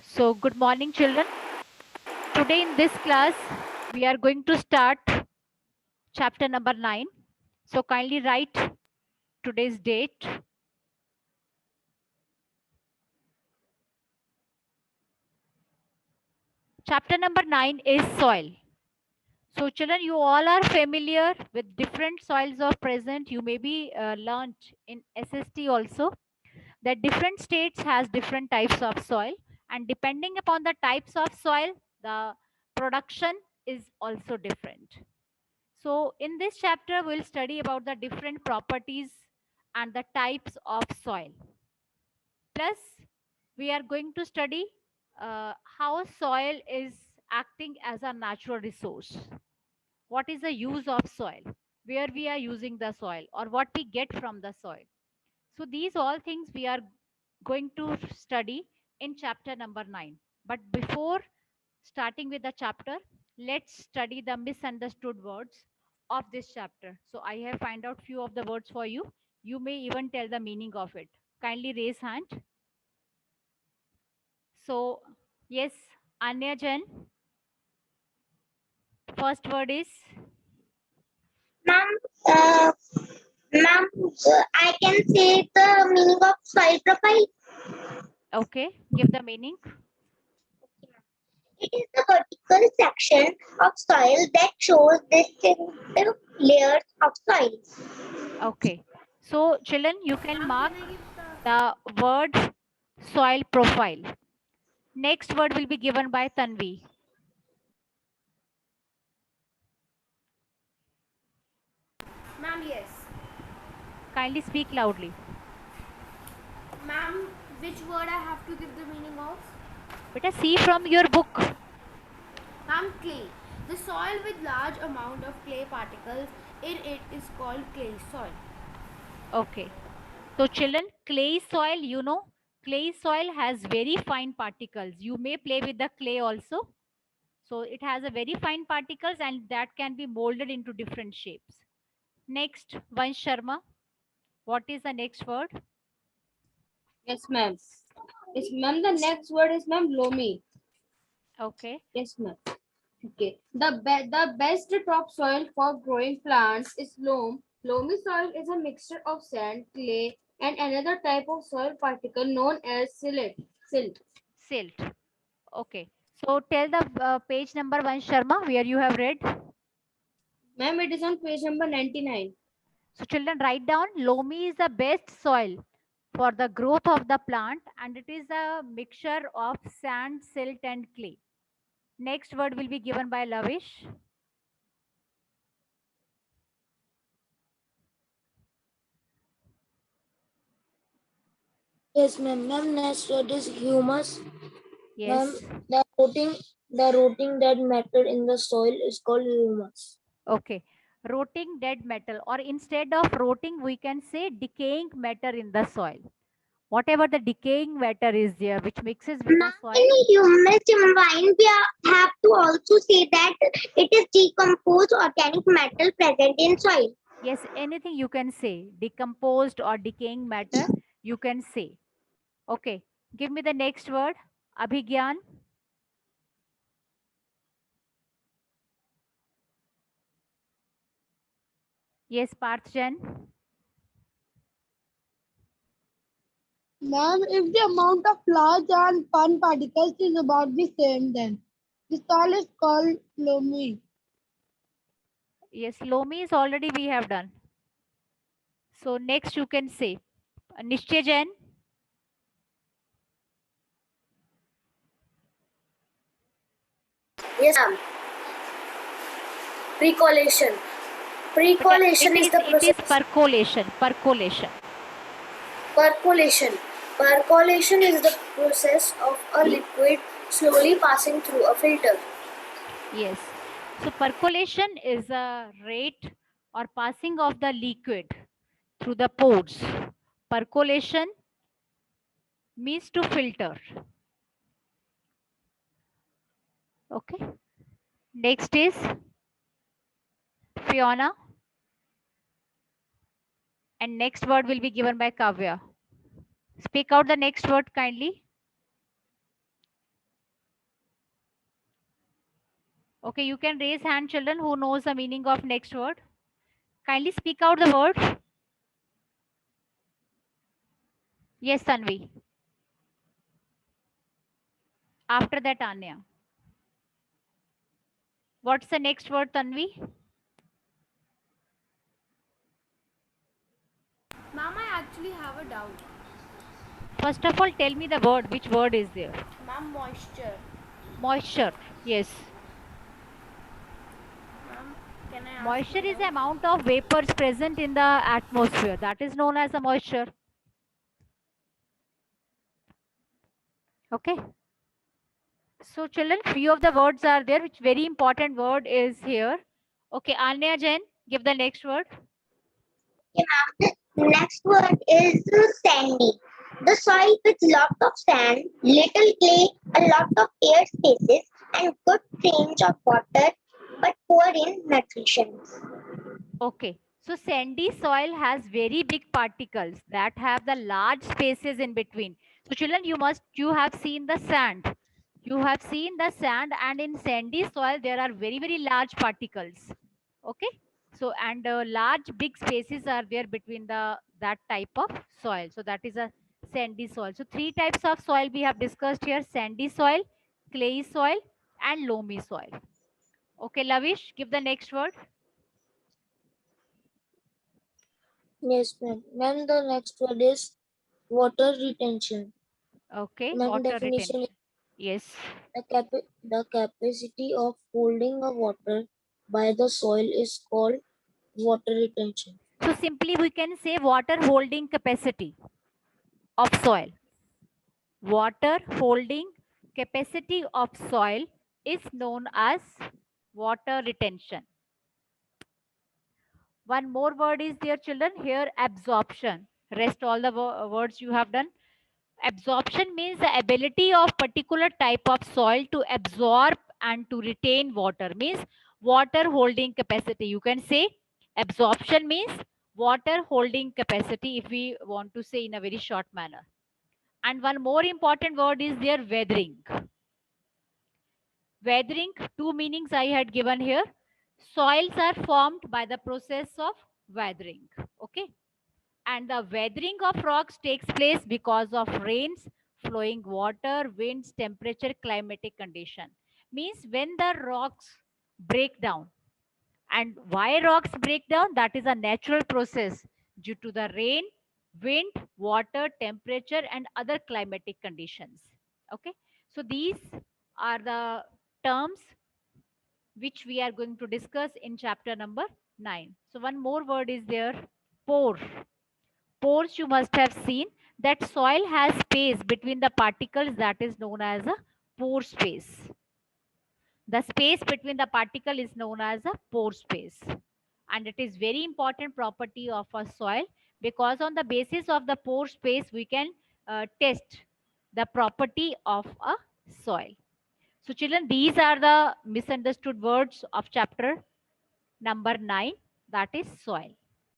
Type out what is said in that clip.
So, good morning, children. Today in this class, we are going to start chapter number 9. So, kindly write today's date. Chapter number 9 is soil. So, children, you all are familiar with different soils of present. You may be learned in SST also that different states has different types of soil, and depending upon the types of soil, the production is also different. So in this chapter, we'll study about the different properties and the types of soil. Plus, we are going to study how soil is acting as a natural resource. What is the use of soil? Where we are using the soil or what we get from the soil. So these all things we are going to study in chapter number 9. But before starting with the chapter, let's study the misunderstood words of this chapter. So I have find out few of the words for you. You may even tell the meaning of it. Kindly raise hand. So yes, Anya Jain, first word is Ma'am, uh, ma'am, I can say the meaning of soil profile. okay. Give the meaning. It is the vertical section of soil that shows distinctive layers of soil. Okay. So children, you can mark the word soil profile. Next word will be given by Tanvi. Ma'am, yes. Kindly speak loudly. Ma'am, which word I have to give the meaning of? Beta, see from your book. Ma'am, clay. The soil with large amount of clay particles in it is called clay soil. Okay. So children, clay soil, clay soil has very fine particles. You may play with the clay also. So it has a very fine particles and that can be molded into different shapes. Next, Vansh Sharma. What is the next word? Yes, ma'am. Yes, ma'am. The next word is ma'am loamy. Okay. Yes, ma'am. Okay. The best topsoil for growing plants is loam. Loamy soil is a mixture of sand, clay, and another type of soil particle known as silt. Silt. Silt. Okay. So tell the page number Vansh Sharma where you have read. Ma'am, it is on page number 99. So children, write down loamy is the best soil for the growth of the plant and it is a mixture of sand, silt and clay. Next word will be given by Lavish. Yes, ma'am. Ma'am, next word is humus. Ma'am, Yes. the rotting dead matter in the soil is called humus. Okay. Rotting dead metal, or instead of rotting, we can say decaying matter in the soil. Whatever the decaying matter is there, which mixes with the Ma'am, soil. in humus combined, have to also say that it is decomposed organic matter present in soil. Yes, anything you can say, decomposed or decaying matter, you can say. Okay. Give me the next word. Abhigyan. Yes, Parth Jain. Ma'am, if the amount of large and fine particles is about the same, then the soil is called loamy. Yes, loamy is already we have done. So next you can say Nishchay Jain. Yes, ma'am. Percolation. But Percolation is the it is process. percolation. Percolation. Percolation. Percolation is the process of a liquid slowly passing through a filter. Yes. So percolation is a rate or passing of the liquid through the pores. Percolation means to filter. Okay. Next is Fiona. And next word will be given by Kavya. Speak out the next word kindly. Okay, you can raise hand, children, who knows the meaning of next word. Kindly speak out the word. Yes, Tanvi. After that, Anya. What's the next word, Tanvi? Ma'am, I actually have a doubt. First of all, tell me the word. Which word is there? Ma'am, moisture. Moisture. Yes. Ma'am, can I ask Moisture my is the doubt? amount of vapors present in the atmosphere. That is known as a moisture. Okay. So, children, few of the words are there. Which very important word is here? Okay, Anya Jain, give the next word. Okay, ma'am. The next word is sandy. The soil with lot of sand, little clay, a lot of air spaces, and good range of water, but poor in nutrition. Okay. So sandy soil has very big particles that have the large spaces in between. So children, you have seen the sand. You have seen the sand, and in sandy soil there are very, very large particles. Okay. So and large big spaces are there between the that type of soil. So that is a sandy soil. So three types of soil we have discussed here: sandy soil, clayey soil, and loamy soil. Okay, Lavish, give the next word. Yes, ma'am. Ma'am, the next word is water retention. Okay, Ma'am, water definition is retention. Yes. the capacity of holding a water by the soil is called water retention. So simply we can say water holding capacity of soil. Water holding capacity of soil is known as water retention. One more word is there, children. Here, absorption. Rest all the words you have done. Absorption means the ability of particular type of soil to absorb and to retain water. Means water holding capacity. You can say absorption means water holding capacity if we want to say in a very short manner. And one more important word is there, weathering. Weathering, two meanings I had given here. Soils are formed by the process of weathering. Okay. And the weathering of rocks takes place because of rains, flowing water, winds, temperature, climatic condition. Means when the rocks break down. And why rocks break down? That is a natural process due to the rain, wind, water, temperature, and other climatic conditions. Okay. So these are the terms which we are going to discuss in chapter number 9. So one more word is there, pore. Pores, you must have seen that soil has space between the particles, that is known as a pore space. The space between the particle is known as a pore space. And it is very important property of a soil, because on the basis of the pore space we can test the property of a soil. So children, these are the misunderstood words of chapter number 9, that is soil.